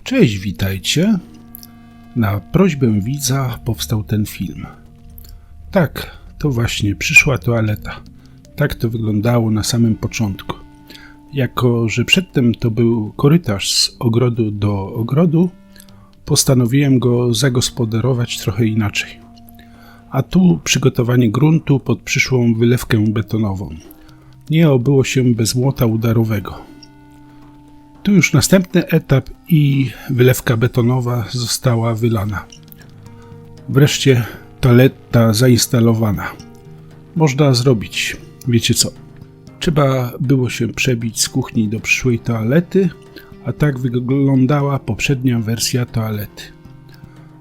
Cześć, witajcie. Na prośbę widza powstał ten film. Tak, to właśnie przyszła toaleta. Tak to wyglądało na samym początku. Jako że przedtem to był korytarz z ogrodu do ogrodu, postanowiłem go zagospodarować trochę inaczej. A tu przygotowanie gruntu pod przyszłą wylewkę betonową. Nie obyło się bez młota udarowego. Tu już następny etap i wylewka betonowa została wylana. Wreszcie toaleta zainstalowana. Można zrobić, wiecie co? Trzeba było się przebić z kuchni do przyszłej toalety, a tak wyglądała poprzednia wersja toalety.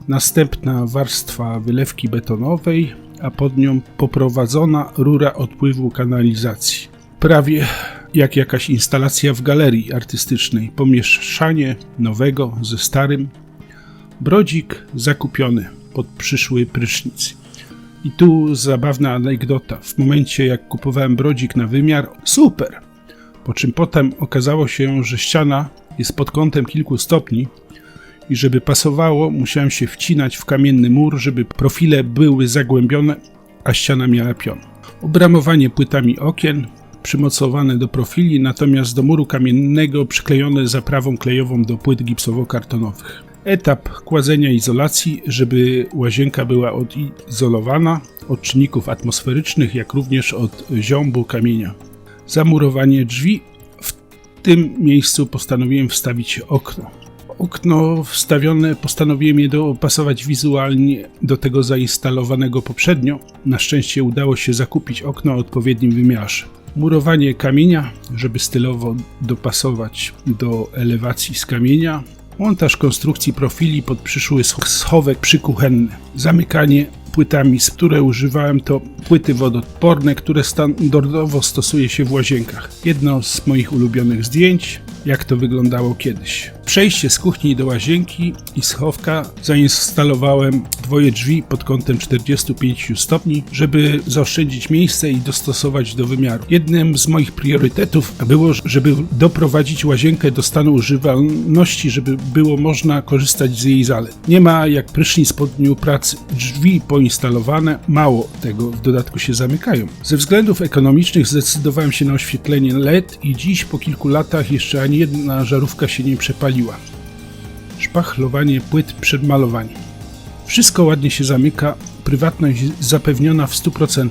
Następna warstwa wylewki betonowej, a pod nią poprowadzona rura odpływu kanalizacji. Prawie jak jakaś instalacja w galerii artystycznej. Pomieszanie nowego ze starym. Brodzik zakupiony pod przyszły prysznic. I tu zabawna anegdota. W momencie jak kupowałem brodzik na wymiar, super! Po czym potem okazało się, że ściana jest pod kątem kilku stopni i żeby pasowało, musiałem się wcinać w kamienny mur, żeby profile były zagłębione, a ściana miała pion. Obramowanie płytami okien, przymocowane do profili, natomiast do muru kamiennego przyklejone zaprawą klejową do płyt gipsowo-kartonowych. Etap kładzenia izolacji, żeby łazienka była odizolowana od czynników atmosferycznych, jak również od ziąbu kamienia. Zamurowanie drzwi. W tym miejscu postanowiłem wstawić okno. Okno wstawione postanowiłem je dopasować wizualnie do tego zainstalowanego poprzednio. Na szczęście udało się zakupić okno o odpowiednim wymiarze. Murowanie kamienia, żeby stylowo dopasować do elewacji z kamienia. Montaż konstrukcji profili pod przyszły schowek przykuchenny. Zamykanie płytami, z które używałem, to płyty wodoodporne, które standardowo stosuje się w łazienkach. Jedno z moich ulubionych zdjęć, jak to wyglądało kiedyś. Przejście z kuchni do łazienki i schowka zainstalowałem dwoje drzwi pod kątem 45 stopni, żeby zaoszczędzić miejsce i dostosować do wymiaru. Jednym z moich priorytetów było, żeby doprowadzić łazienkę do stanu używalności, żeby było można korzystać z jej zalet. Nie ma jak prysznic po dniu pracy. Drzwi poinstalowane, mało tego, w dodatku się zamykają. Ze względów ekonomicznych zdecydowałem się na oświetlenie LED i dziś po kilku latach jeszcze ani jedna żarówka się nie przepaliła. Szpachlowanie płyt przed malowaniem. Wszystko ładnie się zamyka, prywatność zapewniona w 100%.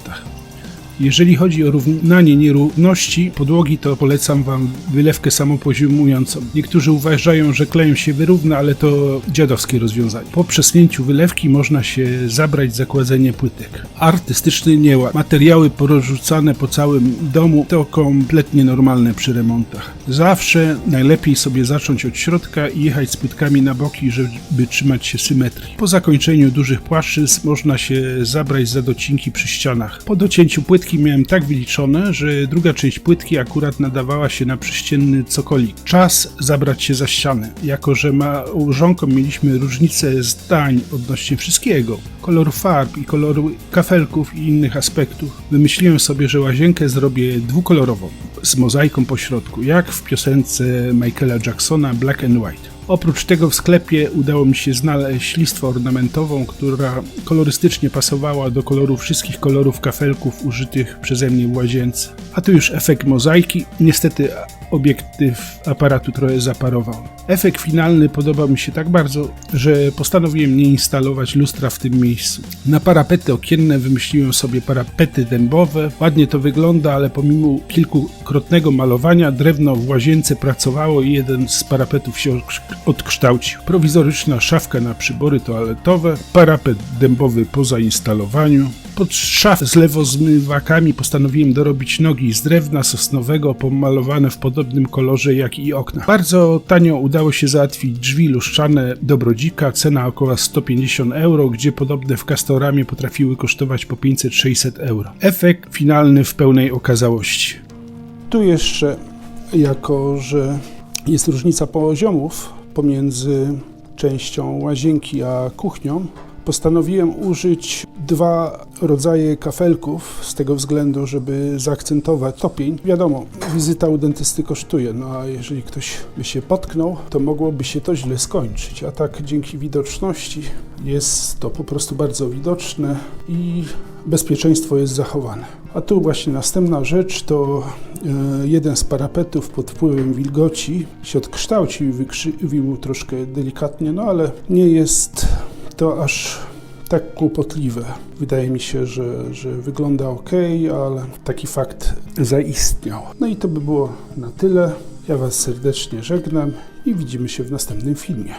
Jeżeli chodzi o równanie nierówności podłogi, to polecam Wam wylewkę samopoziomującą. Niektórzy uważają, że klejem się wyrówna, ale to dziadowskie rozwiązanie. Po przesnięciu wylewki można się zabrać za kładzenie płytek. Artystyczny nieład. Materiały porozrzucane po całym domu to kompletnie normalne przy remontach. Zawsze najlepiej sobie zacząć od środka i jechać z płytkami na boki, żeby trzymać się symetrii. Po zakończeniu dużych płaszczyzn można się zabrać za docinki przy ścianach. Po docięciu płytki miałem tak wyliczone, że druga część płytki akurat nadawała się na przyścienny cokolik. Czas zabrać się za ścianę. Jako że małżonką mieliśmy różnice zdań odnośnie wszystkiego, kolorów farb i koloru kafelków i innych aspektów, wymyśliłem sobie, że łazienkę zrobię dwukolorową, z mozaiką po środku, jak w piosence Michaela Jacksona Black and White. Oprócz tego w sklepie udało mi się znaleźć listwę ornamentową, która kolorystycznie pasowała do kolorów wszystkich kolorów kafelków użytych przeze mnie w łazience. A tu już efekt mozaiki. Niestety obiektyw aparatu trochę zaparował. Efekt finalny podobał mi się tak bardzo, że postanowiłem nie instalować lustra w tym miejscu. Na parapety okienne wymyśliłem sobie parapety dębowe. Ładnie to wygląda, ale pomimo kilkukrotnego malowania drewno w łazience pracowało i jeden z parapetów się odkształcił. Prowizoryczna szafka na przybory toaletowe, parapet dębowy po zainstalowaniu. Pod szafę z lewozmywakami postanowiłem dorobić nogi z drewna sosnowego pomalowane w podobnym kolorze jak i okna. Bardzo tanio udało się załatwić drzwi lustrzane do brodzika, cena około 150 euro, gdzie podobne w Castoramie potrafiły kosztować po 500-600 euro. Efekt finalny w pełnej okazałości. Tu jeszcze, jako że jest różnica poziomów pomiędzy częścią łazienki a kuchnią, postanowiłem użyć 2 rodzaje kafelków z tego względu, żeby zaakcentować stopień. Wiadomo, wizyta u dentysty kosztuje, no a jeżeli ktoś by się potknął, to mogłoby się to źle skończyć, a tak dzięki widoczności jest to po prostu bardzo widoczne i bezpieczeństwo jest zachowane. A tu właśnie następna rzecz, to jeden z parapetów pod wpływem wilgoci się odkształcił i wykrzywił troszkę delikatnie, no ale nie jest to aż tak kłopotliwe. Wydaje mi się, że wygląda ok, ale taki fakt zaistniał. No i to by było na tyle. Ja Was serdecznie żegnam i widzimy się w następnym filmie.